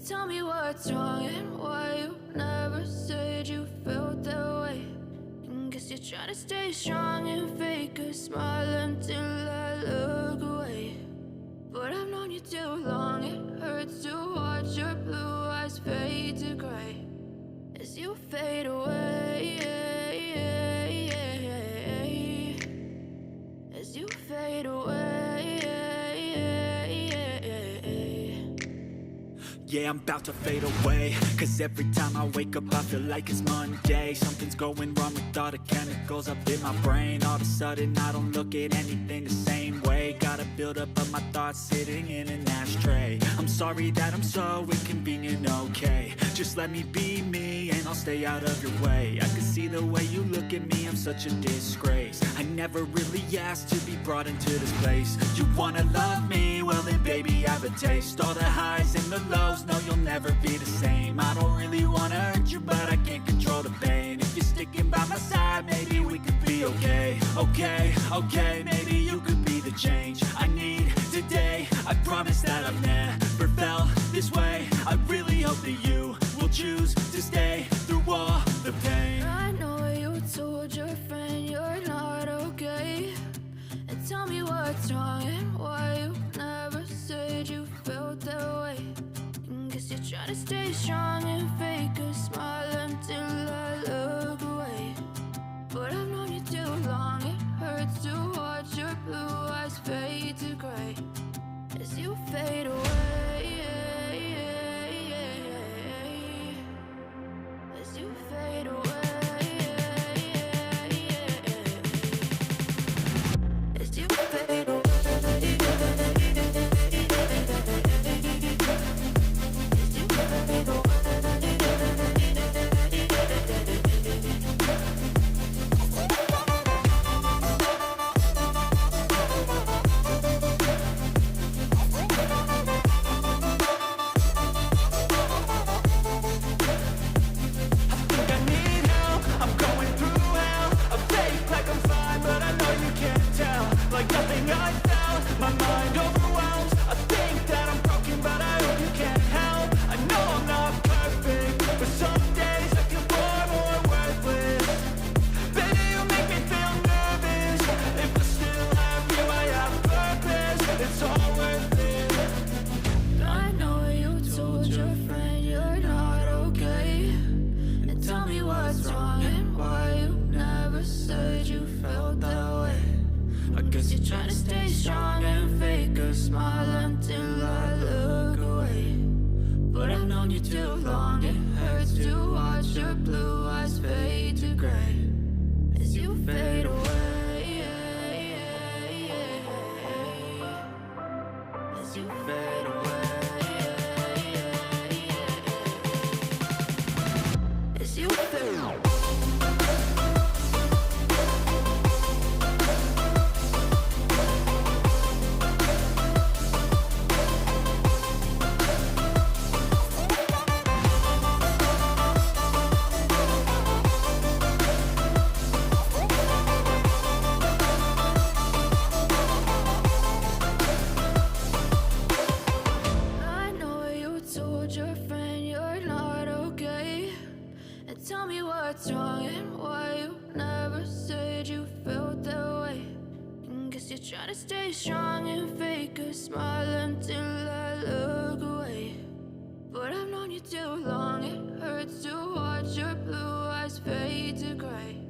Tell me what's wrong and why you never said you felt that way. And guess you're trying to stay strong and fake a smile until I look away. But I've known you too long, it hurts to watch your blue eyes fade to gray as you fade away, as you fade away. Yeah, I'm about to fade away, cause every time I wake up I feel like it's Monday. Something's going wrong with all the chemicals up in my brain. All of a sudden I don't look at anything the same way. Gotta build up of my thoughts sitting in an ashtray. I'm sorry that I'm so inconvenient, okay. Just let me be me and I'll stay out of your way. I can see the way you look at me, I'm such a disgrace. I never really asked to be brought into this place. You wanna love me? Well then baby I have a taste. All the highs and the lows, no you'll never be the same. I don't really wanna hurt you but I can't control the pain. If you're sticking by my side maybe we could be okay. Okay, maybe you could be the change I need today. I promise that I've never felt this way. I really hope that you will choose to stay through all the pain. I know you told your friend you're not okay. And tell me what's wrong and why you never said you felt that way. And guess you're trying to stay strong and fake a smile until I look away. But I've known you too long, it hurts to watch your blue eyes fade to gray as you fade away, as you fade away, as you fade away. Trying to stay strong and fake a smile until I look away. But I've known you too long, it hurts to watch your blue eyes fade to gray as you fade away, as you fade away, as you fade away. Tell me what's wrong and why you never said you felt that way. And guess you're trying to stay strong and fake a smile until I look away. But I've known you too long, it hurts to watch your blue eyes fade to gray